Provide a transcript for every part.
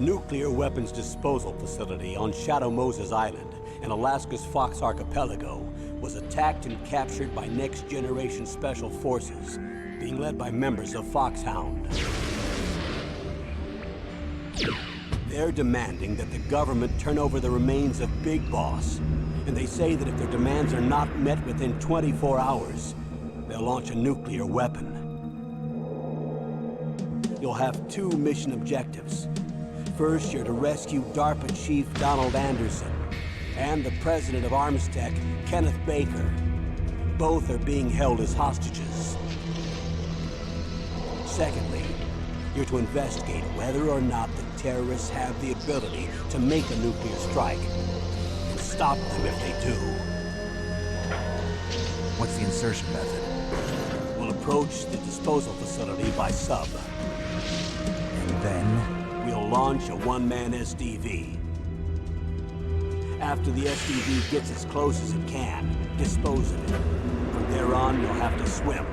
The nuclear weapons disposal facility on Shadow Moses Island in Alaska's Fox Archipelago was attacked and captured by next-generation special forces, being led by members of Foxhound. They're demanding that the government turn over the remains of Big Boss, and they say that if their demands are not met within 24 hours, they'll launch a nuclear weapon. You'll have two mission objectives. First, you're to rescue DARPA Chief Donald Anderson and the president of Armstech, Kenneth Baker. Both are being held as hostages. Secondly, you're to investigate whether or not the terrorists have the ability to make a nuclear strike and stop them if they do. What's the insertion method? We'll approach the disposal facility by sub. And then? We'll launch a one-man SDV. After the SDV gets as close as it can, dispose of it. From there on, you'll have to swim.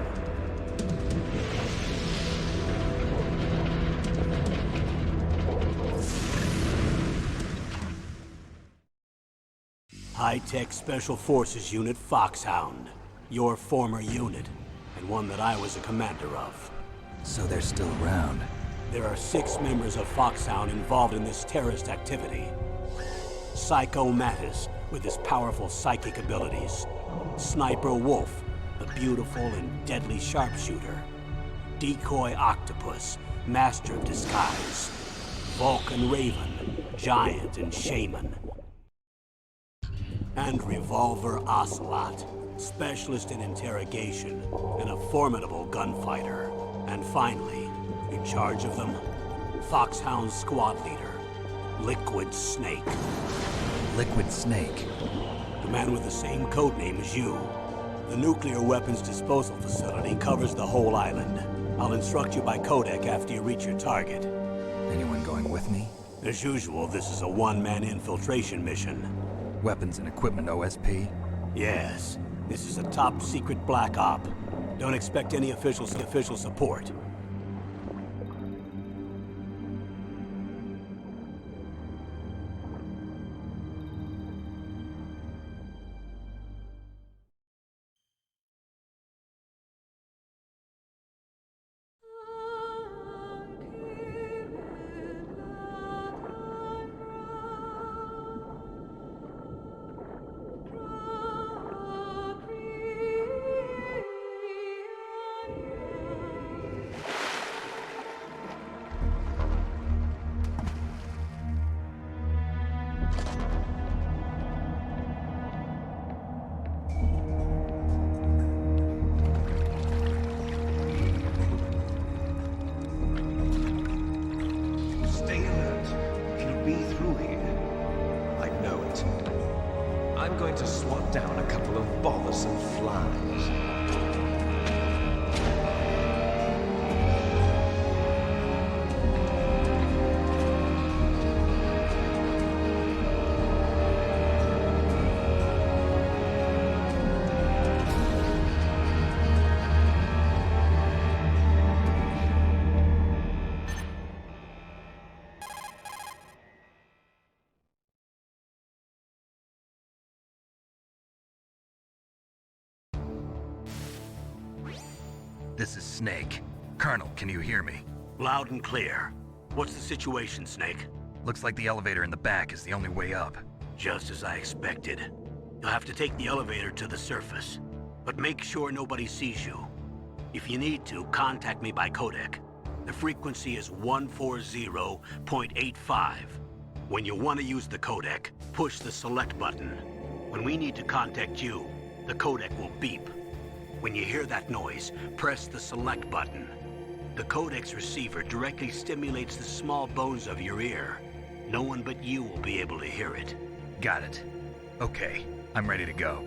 High-Tech Special Forces Unit Foxhound. Your former unit, and one that I was a commander of. So they're still around. There are 6 members of Foxhound involved in this terrorist activity. Psycho Mattis, with his powerful psychic abilities. Sniper Wolf, the beautiful and deadly sharpshooter. Decoy Octopus, master of disguise. Vulcan Raven, giant and shaman. And Revolver Ocelot, specialist in interrogation and a formidable gunfighter. And finally, in charge of them, Foxhound squad leader, Liquid Snake. Liquid Snake? The man with the same codename as you. The nuclear weapons disposal facility covers the whole island. I'll instruct you by codec after you reach your target. Anyone going with me? As usual, this is a one-man infiltration mission. Weapons and equipment OSP? Yes. This is a top-secret black op. Don't expect any official support. I'm going to swat down a couple of bothersome flies. This is Snake. Colonel, can you hear me? Loud and clear. What's the situation, Snake? Looks like the elevator in the back is the only way up. Just as I expected. You'll have to take the elevator to the surface. But make sure nobody sees you. If you need to, contact me by codec. The frequency is 140.85. When you want to use the codec, push the select button. When we need to contact you, the codec will beep. When you hear that noise, press the select button. The codec's receiver directly stimulates the small bones of your ear. No one but you will be able to hear it. Got it. Okay, I'm ready to go.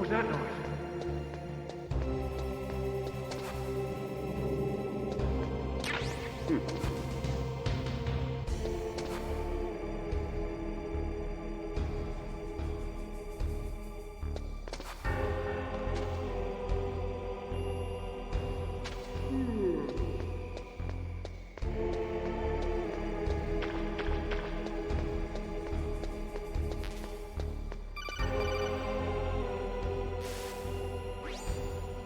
was that noise?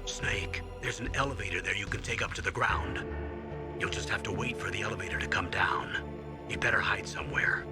Snake, there's an elevator there you can take up to the ground. You'll just have to wait for the elevator to come down. You better hide somewhere.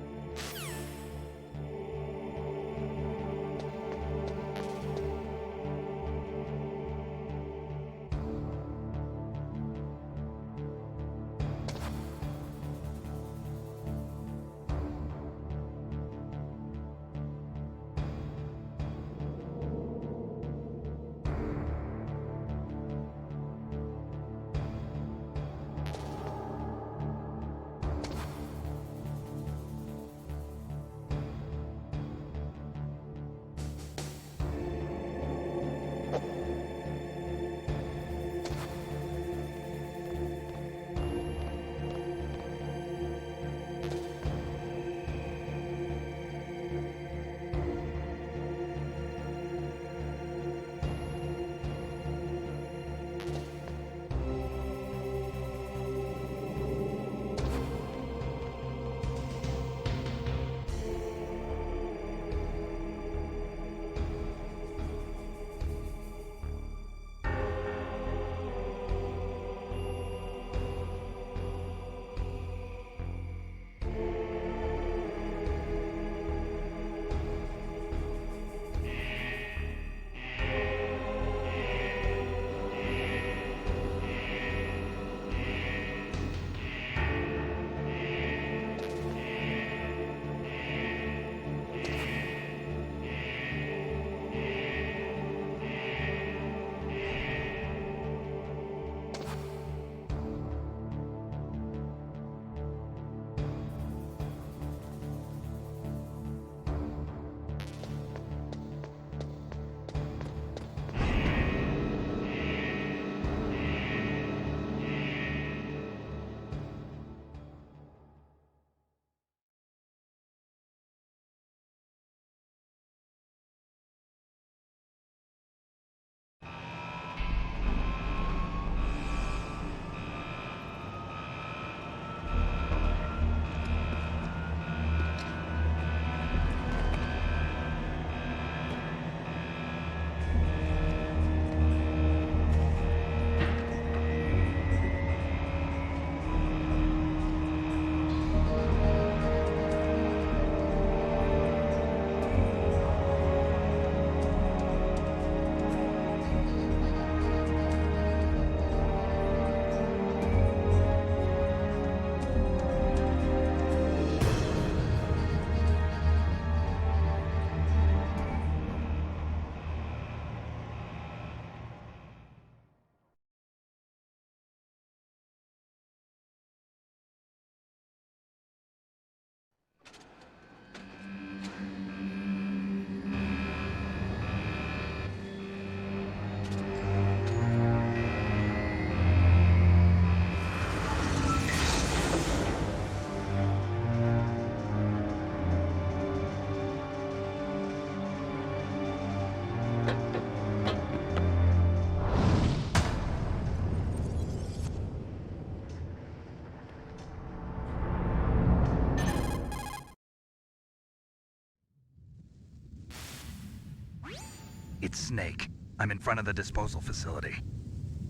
It's Snake. I'm in front of the disposal facility.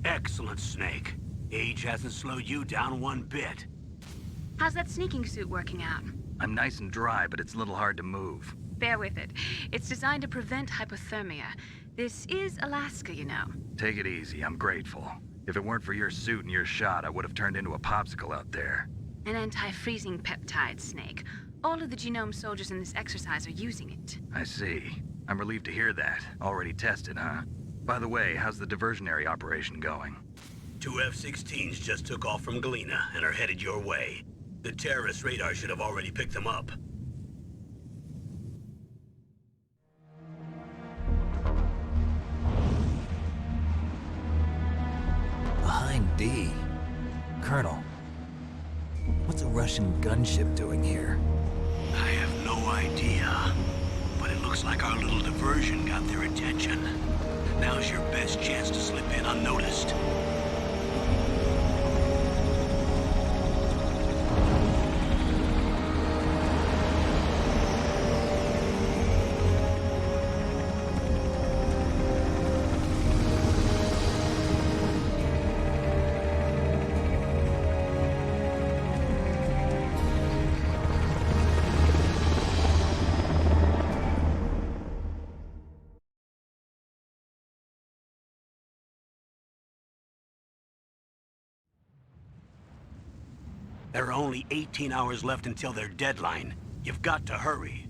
Excellent, Snake. Age hasn't slowed you down one bit. How's that sneaking suit working out? I'm nice and dry, but it's a little hard to move. Bear with it. It's designed to prevent hypothermia. This is Alaska, you know. Take it easy, I'm grateful. If it weren't for your suit and your shot, I would have turned into a popsicle out there. An anti-freezing peptide, Snake. All of the genome soldiers in this exercise are using it. I see. I'm relieved to hear that. Already tested, huh? By the way, how's the diversionary operation going? 2 F-16s just took off from Galena and are headed your way. The terrorist radar should have already picked them up. Colonel, what's a Russian gunship doing here? I have no idea, but it looks like our little diversion got their attention. Now's your best chance to slip in unnoticed. There are only 18 hours left until their deadline. You've got to hurry.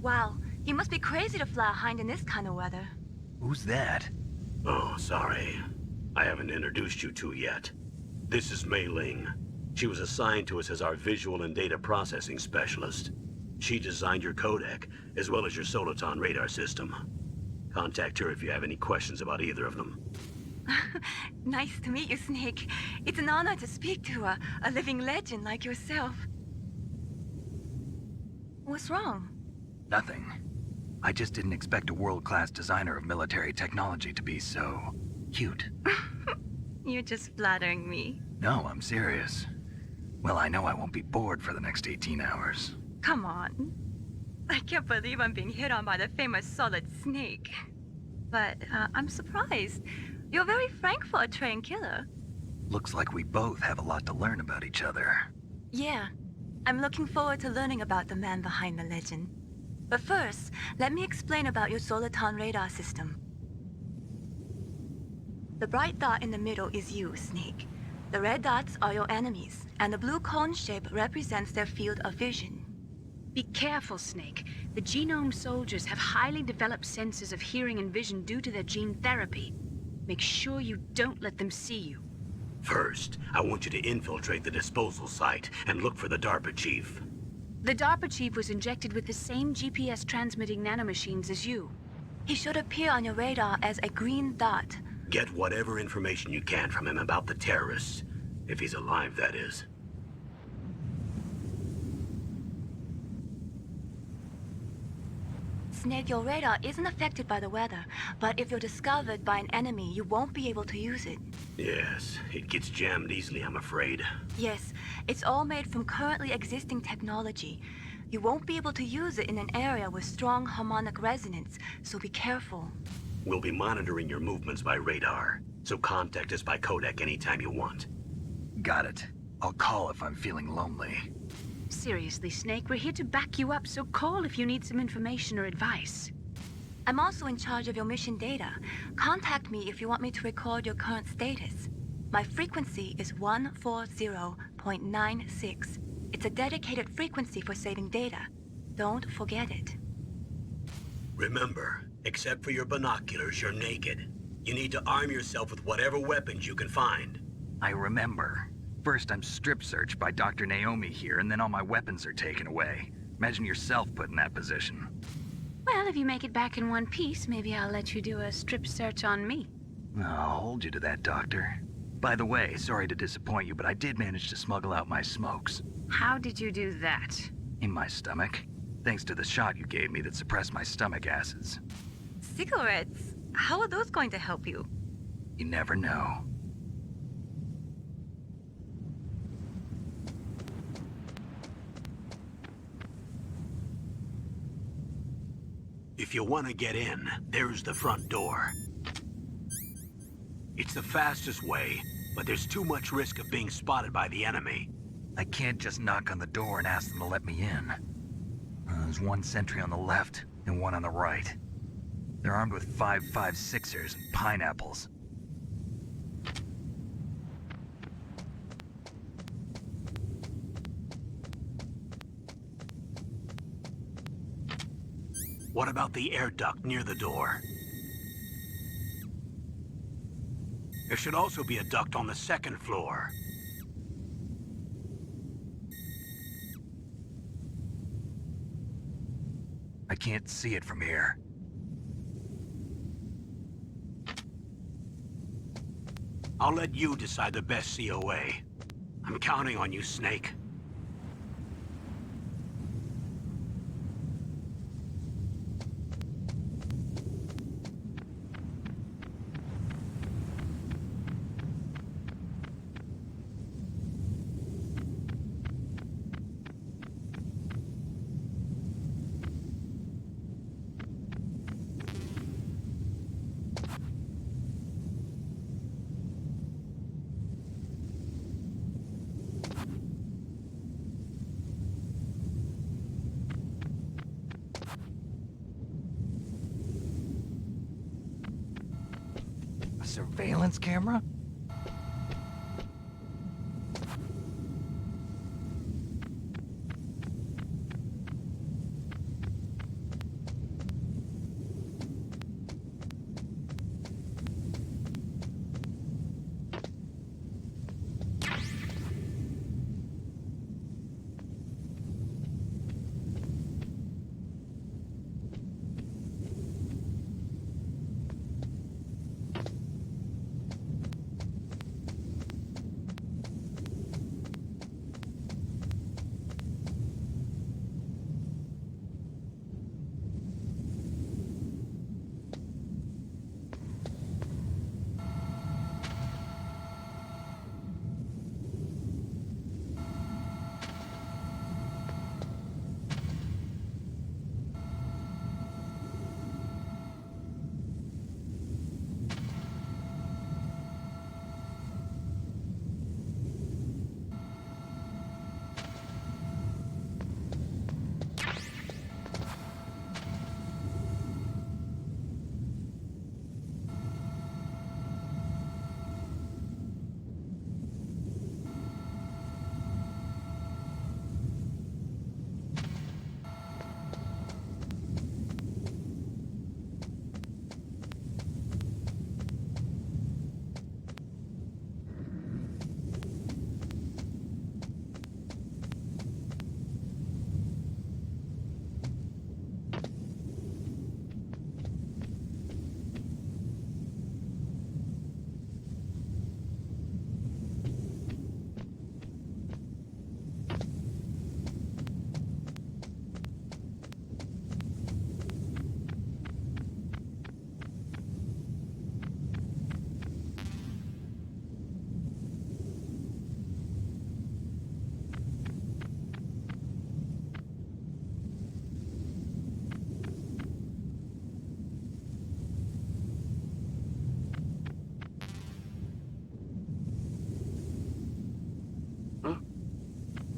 Wow, you must be crazy to fly a hind in this kind of weather. Who's that? Oh, sorry. I haven't introduced you to yet. This is Mei Ling. She was assigned to us as our visual and data processing specialist. She designed your codec, as well as your soliton radar system. Contact her if you have any questions about either of them. Nice to meet you, Snake. It's an honor to speak to a living legend like yourself. What's wrong? Nothing. I just didn't expect a world-class designer of military technology to be so cute. You're just flattering me. No, I'm serious. Well, I know I won't be bored for the next 18 hours. Come on. I can't believe I'm being hit on by the famous Solid Snake. But I'm surprised. You're very frank for a trained killer. Looks like we both have a lot to learn about each other. Yeah. I'm looking forward to learning about the man behind the legend. But first, let me explain about your soliton radar system. The bright dot in the middle is you, Snake. The red dots are your enemies, and the blue cone shape represents their field of vision. Be careful, Snake. The genome soldiers have highly developed senses of hearing and vision due to their gene therapy. Make sure you don't let them see you. First, I want you to infiltrate the disposal site and look for the DARPA chief. The DARPA chief was injected with the same GPS transmitting nanomachines as you. He should appear on your radar as a green dot. Get whatever information you can from him about the terrorists. If he's alive, that is. Snake, your radar isn't affected by the weather, but if you're discovered by an enemy, you won't be able to use it. Yes, it gets jammed easily, I'm afraid. Yes, it's all made from currently existing technology. You won't be able to use it in an area with strong harmonic resonance, so be careful. We'll be monitoring your movements by radar, so contact us by codec anytime you want. Got it. I'll call if I'm feeling lonely. Seriously, Snake, we're here to back you up, so call if you need some information or advice. I'm also in charge of your mission data. Contact me if you want me to record your current status. My frequency is 140.96. It's a dedicated frequency for saving data. Don't forget it. Remember, except for your binoculars, you're naked. You need to arm yourself with whatever weapons you can find. I remember. First, I'm strip searched by Dr. Naomi here, and then all my weapons are taken away. Imagine yourself put in that position. Well, if you make it back in one piece, maybe I'll let you do a strip search on me. I'll hold you to that, Doctor. By the way, sorry to disappoint you, but I did manage to smuggle out my smokes. How did you do that? In my stomach. Thanks to the shot you gave me that suppressed my stomach acids. Cigarettes? How are those going to help you? You never know. If you want to get in, there's the front door. It's the fastest way, but there's too much risk of being spotted by the enemy. I can't just knock on the door and ask them to let me in. There's one sentry on the left and one on the right. They're armed with 5.56ers and pineapples. What about the air duct near the door? There should also be a duct on the second floor. I can't see it from here. I'll let you decide the best COA. I'm counting on you, Snake. A surveillance camera?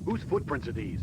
Whose footprints are these?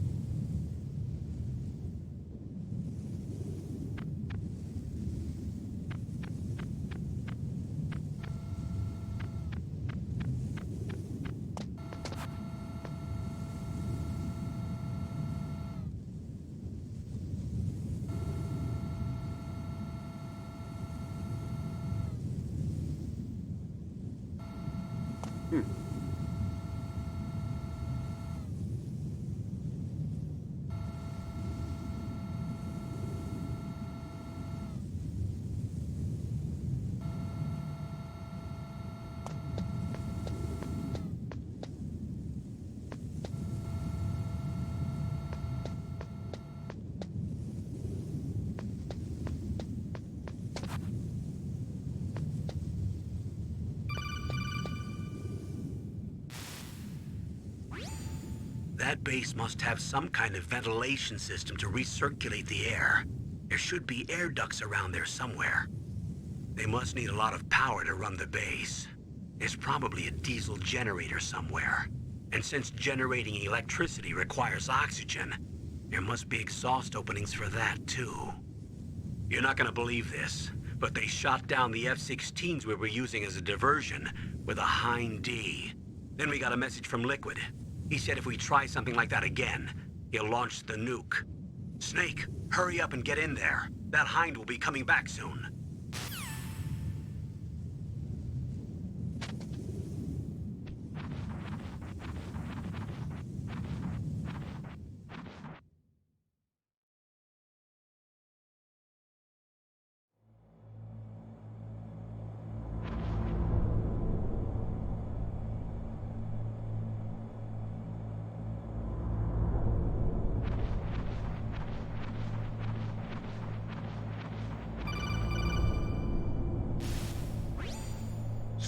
That base must have some kind of ventilation system to recirculate the air. There should be air ducts around there somewhere. They must need a lot of power to run the base. There's probably a diesel generator somewhere. And since generating electricity requires oxygen, there must be exhaust openings for that too. You're not gonna believe this, but they shot down the F-16s we were using as a diversion with a Hind D. Then we got a message from Liquid. He said if we try something like that again, he'll launch the nuke. Snake, hurry up and get in there. That Hind will be coming back soon.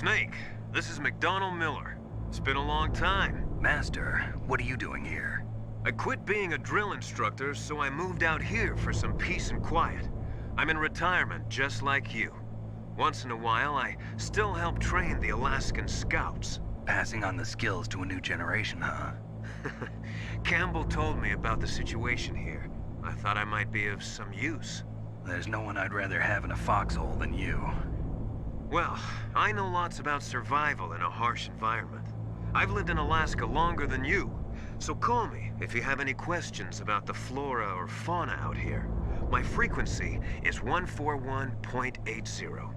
Snake, this is McDonald Miller. It's been a long time. Master, what are you doing here? I quit being a drill instructor, so I moved out here for some peace and quiet. I'm in retirement, just like you. Once in a while, I still help train the Alaskan Scouts. Passing on the skills to a new generation, huh? Campbell told me about the situation here. I thought I might be of some use. There's no one I'd rather have in a foxhole than you. Well, I know lots about survival in a harsh environment. I've lived in Alaska longer than you, so call me if you have any questions about the flora or fauna out here. My frequency is 141.80.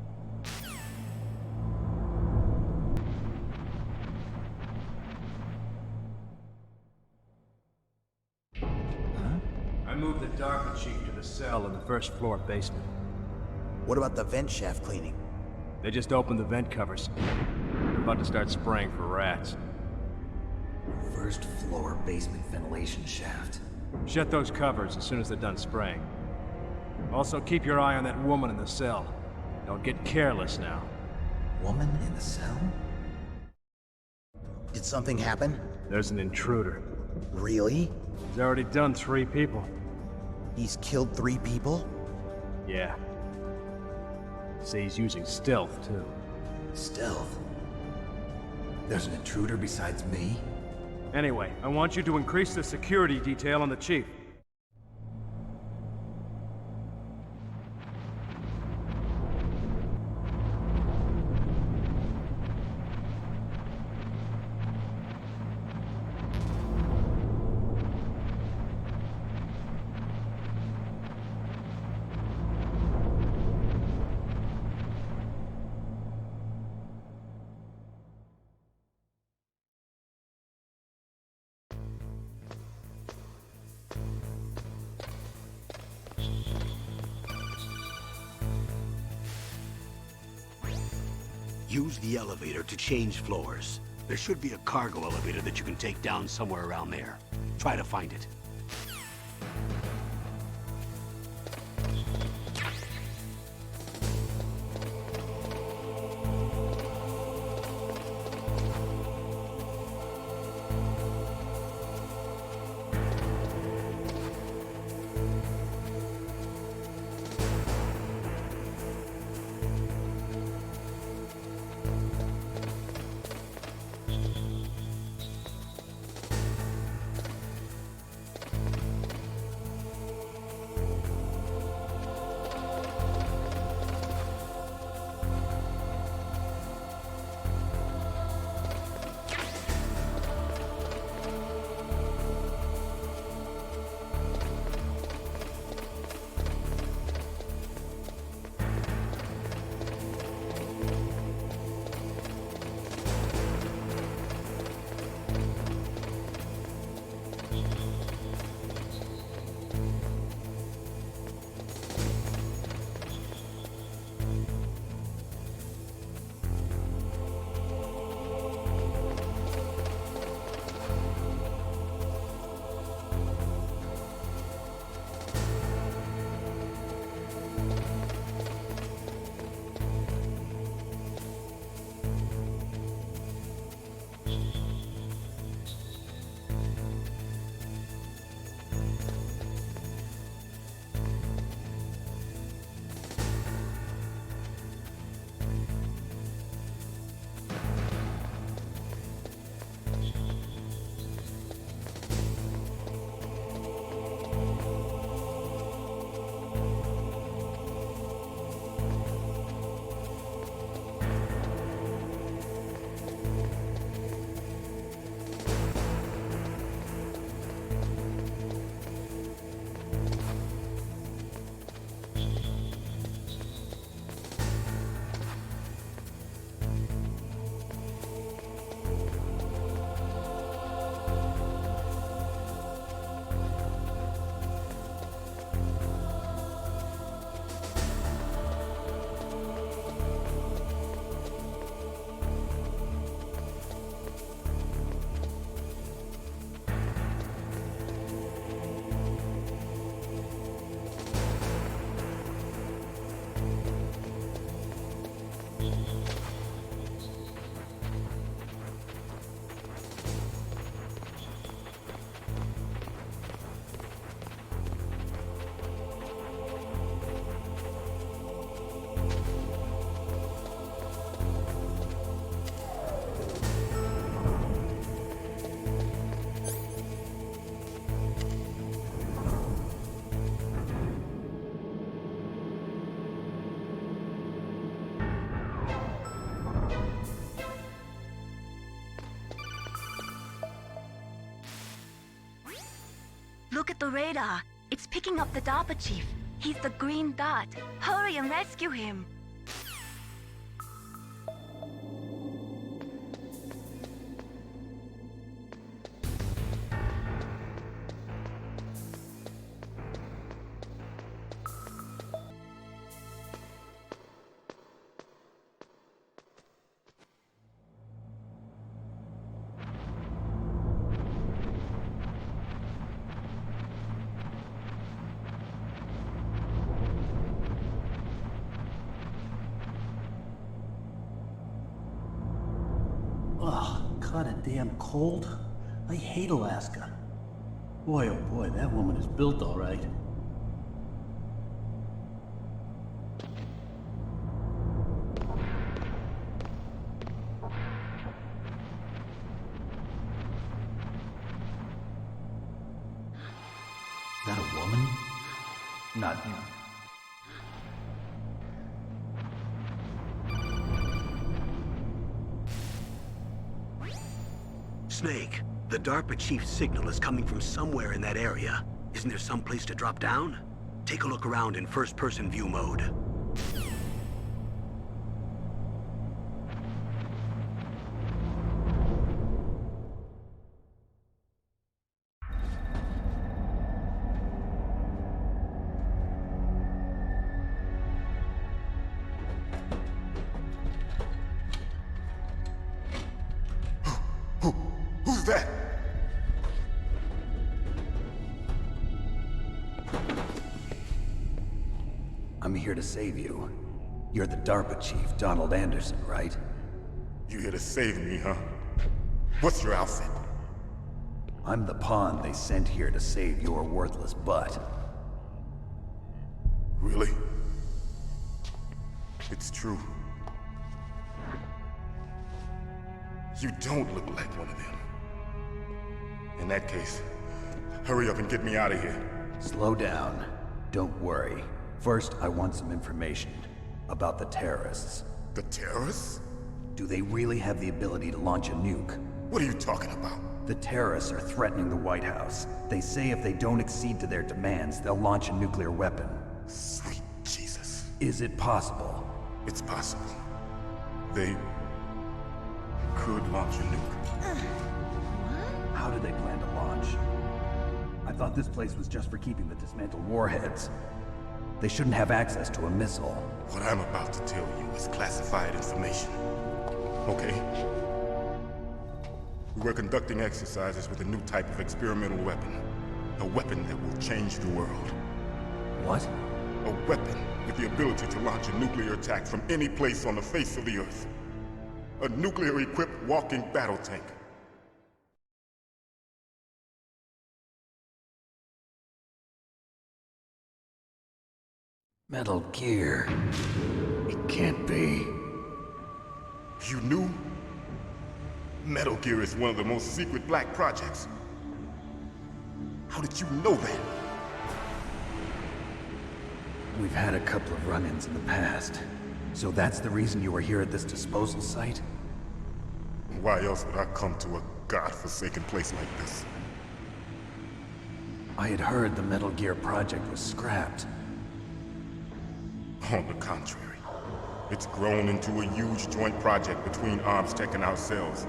I moved the Dark Chief to the cell in the first floor basement. What about the vent shaft cleaning? They just opened the vent covers. They're about to start spraying for rats. First floor basement ventilation shaft. Shut those covers as soon as they're done spraying. Also, keep your eye on that woman in the cell. Don't get careless now. Woman in the cell? Did something happen? There's an intruder. Really? He's already done 3 people. He's killed 3 people? Yeah. See, he's using stealth, too. Stealth? There's an intruder besides me? Anyway, I want you to increase the security detail on the chief. Use the elevator to change floors. There should be a cargo elevator that you can take down somewhere around there. Try to find it. at the radar. It's picking up the DARPA chief. He's the green dot. Hurry and rescue him. Ugh, kinda damn cold. I hate Alaska. Boy, oh boy, that woman is built all right. That a woman? Not you. Snake, the DARPA chief's signal is coming from somewhere in that area. Isn't there some place to drop down? Take a look around in first-person view mode. Who's that? I'm here to save you. You're the DARPA chief, Donald Anderson, right? You here to save me, huh? What's your outfit? I'm the pawn they sent here to save your worthless butt. Really? It's true. You don't look like one of them. In that case, hurry up and get me out of here. Slow down. Don't worry. First, I want some information about the terrorists. The terrorists? Do they really have the ability to launch a nuke? What are you talking about? The terrorists are threatening the White House. They say if they don't accede to their demands, they'll launch a nuclear weapon. Sweet Jesus. Is it possible? It's possible. They could launch a nuke. How do they plan to launch? I thought this place was just for keeping the dismantled warheads. They shouldn't have access to a missile. What I'm about to tell you is classified information. Okay? We were conducting exercises with a new type of experimental weapon. A weapon that will change the world. What? A weapon with the ability to launch a nuclear attack from any place on the face of the Earth. A nuclear-equipped walking battle tank. Metal Gear. It can't be. You knew? Metal Gear is one of the most secret black projects. How did you know that? We've had a couple of run-ins in the past. So that's the reason you were here at this disposal site? Why else would I come to a godforsaken place like this? I had heard the Metal Gear project was scrapped. On the contrary, it's grown into a huge joint project between ArmsTech and ourselves.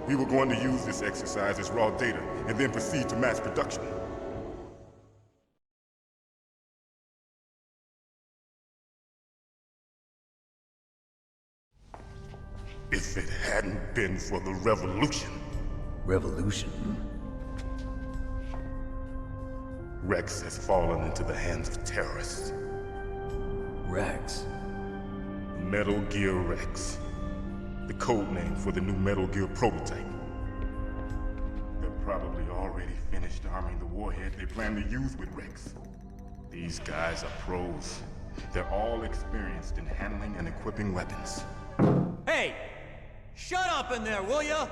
We were going to use this exercise as raw data and then proceed to mass production. If it hadn't been for the revolution. Revolution? Rex has fallen into the hands of terrorists. Rex? Metal Gear Rex. The code name for the new Metal Gear prototype. They're probably already finished arming the warhead they plan to use with Rex. These guys are pros. They're all experienced in handling and equipping weapons. Hey! Shut up in there, will ya?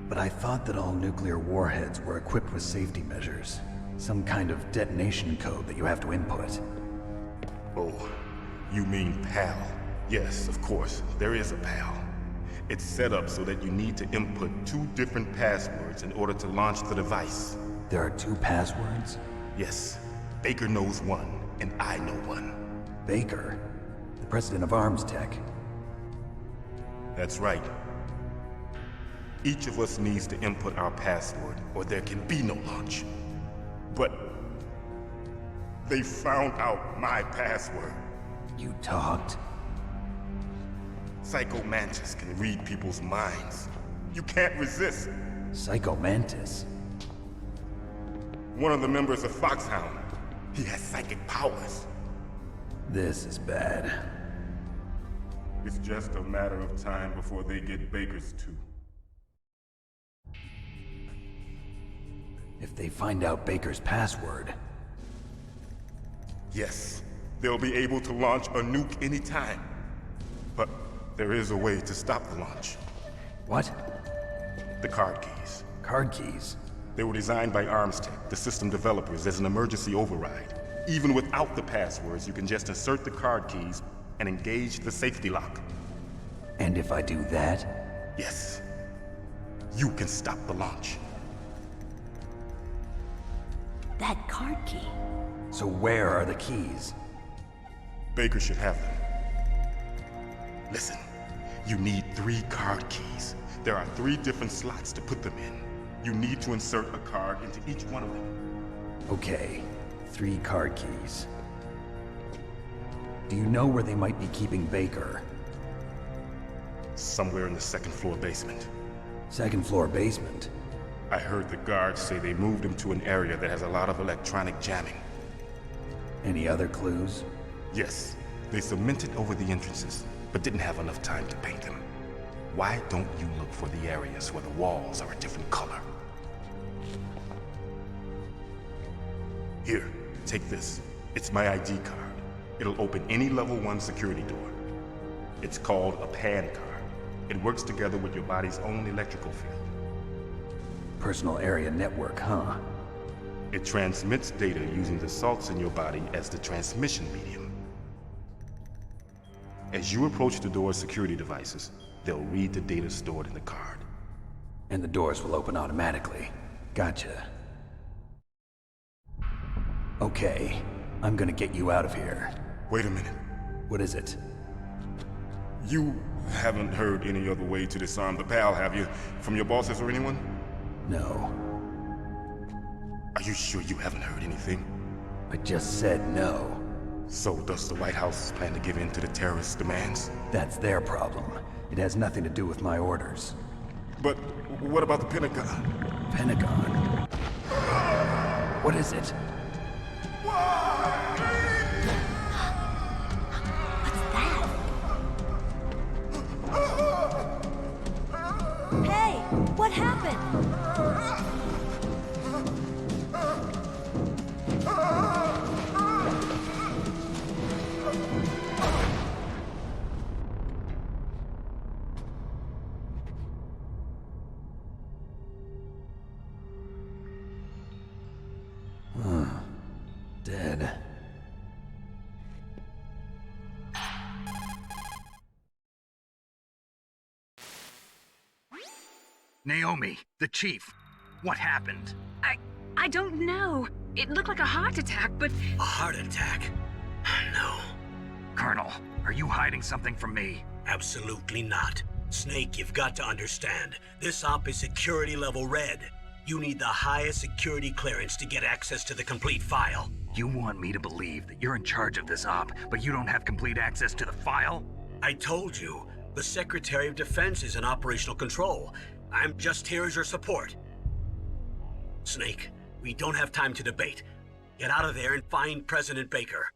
But I thought that all nuclear warheads were equipped with safety measures. Some kind of detonation code that you have to input. Oh, You mean PAL? Yes, of course, there is a PAL. It's set up so that you need to input 2 different passwords in order to launch the device. There are 2 passwords? Yes. Baker knows one, and I know one. Baker? The president of Arms Tech. That's right. Each of us needs to input our password, or there can be no launch. But they found out my password. You talked? Psycho Mantis can read people's minds. You can't resist. Psycho Mantis? One of the members of Foxhound. He has psychic powers. This is bad. It's just a matter of time before they get Baker's too. If they find out Baker's password... Yes, they'll be able to launch a nuke anytime. But there is a way to stop the launch. What? The card keys. Card keys? They were designed by Arms Tech, the system developers, as an emergency override. Even without the passwords, you can just insert the card keys and engage the safety lock. And if I do that? Yes. You can stop the launch. That card key. So where are the keys? Baker should have them. Listen, you need 3 card keys. There are 3 different slots to put them in. You need to insert a card into each one of them. Okay, 3 card keys. Do you know where they might be keeping Baker? Somewhere in the 2nd floor basement. 2nd floor basement? I heard the guards say they moved him to an area that has a lot of electronic jamming. Any other clues? Yes. They cemented over the entrances, but didn't have enough time to paint them. Why don't you look for the areas where the walls are a different color? Here, take this. It's my ID card. It'll open any level 1 security door. It's called a PAN card. It works together with your body's own electrical field. Personal area network, huh? It transmits data using the salts in your body as the transmission medium. As you approach the door's security devices, they'll read the data stored in the card. And the doors will open automatically. Gotcha. Okay, I'm gonna get you out of here. Wait a minute. What is it? You haven't heard any other way to disarm the PAL, have you? From your bosses or anyone? No. Are you sure you haven't heard anything? I just said no. So does the White House plan to give in to the terrorists' demands? That's their problem. It has nothing to do with my orders. But what about the Pentagon? Pentagon? What is it? Hey, what happened? Dead. Naomi, the chief. What happened? I don't know. It looked like a heart attack, but... A heart attack? No. Colonel, are you hiding something from me? Absolutely not. Snake, you've got to understand. This op is security level red. You need the highest security clearance to get access to the complete file. You want me to believe that you're in charge of this op, but you don't have complete access to the file? I told you, the Secretary of Defense is in operational control. I'm just here as your support. Snake, we don't have time to debate. Get out of there and find President Baker.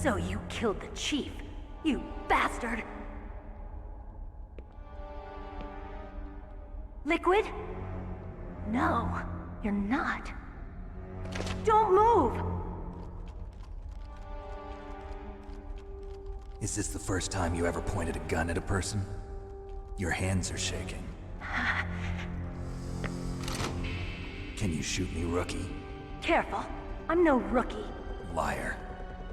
So you killed the chief, you bastard! Liquid? No, you're not. Don't move! Is this the first time you ever pointed a gun at a person? Your hands are shaking. Can you shoot me, rookie? Careful, I'm no rookie. Liar.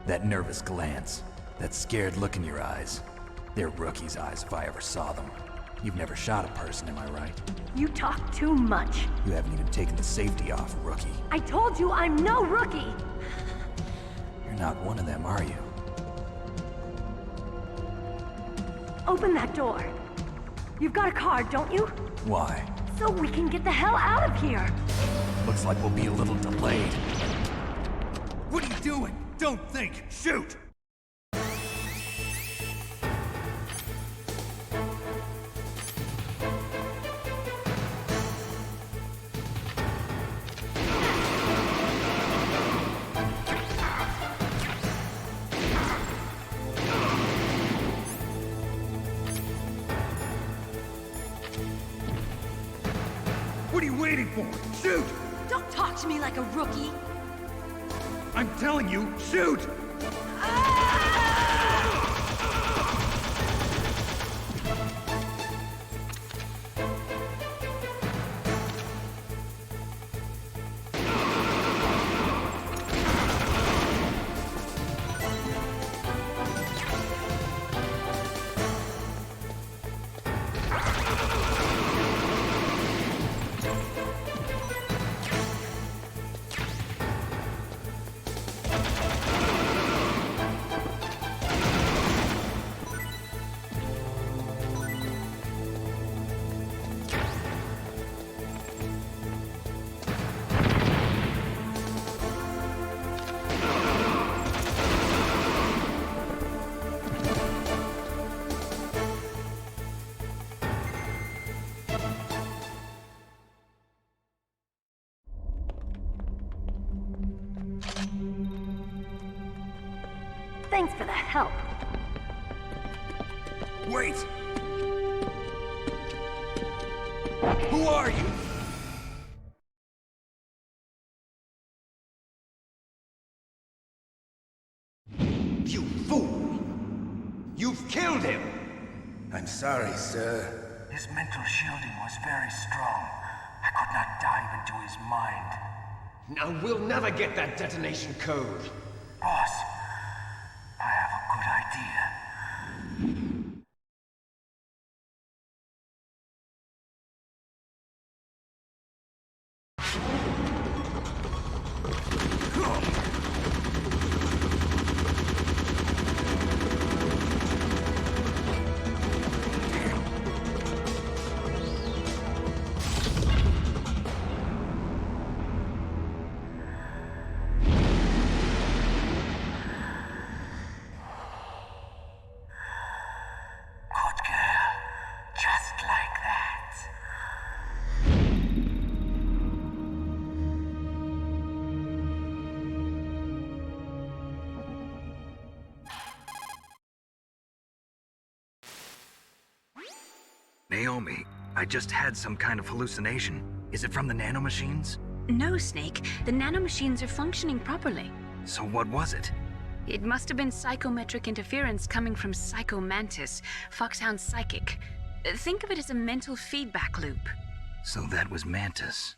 That nervous glance, that scared look in your eyes. They're rookie's eyes if I ever saw them. You've never shot a person, am I right? You talk too much. You haven't even taken the safety off, rookie. I told you I'm no rookie! You're not one of them, are you? Open that door. You've got a card, don't you? Why? So we can get the hell out of here! Looks like we'll be a little delayed. What are you doing? Don't think! Shoot! What are you waiting for? Shoot! Don't talk to me like a rookie! I'm telling you, shoot! Thanks for the help. Wait! Who are you? You fool! You've killed him! I'm sorry, sir. His mental shielding was very strong. I could not dive into his mind. Now we'll never get that detonation code. Boss, I have a good idea. Naomi, I just had some kind of hallucination. Is it from the nanomachines? No, Snake. The nanomachines are functioning properly. So what was it? It must have been psychometric interference coming from Psycho Mantis, Foxhound's psychic. Think of it as a mental feedback loop. So that was Mantis.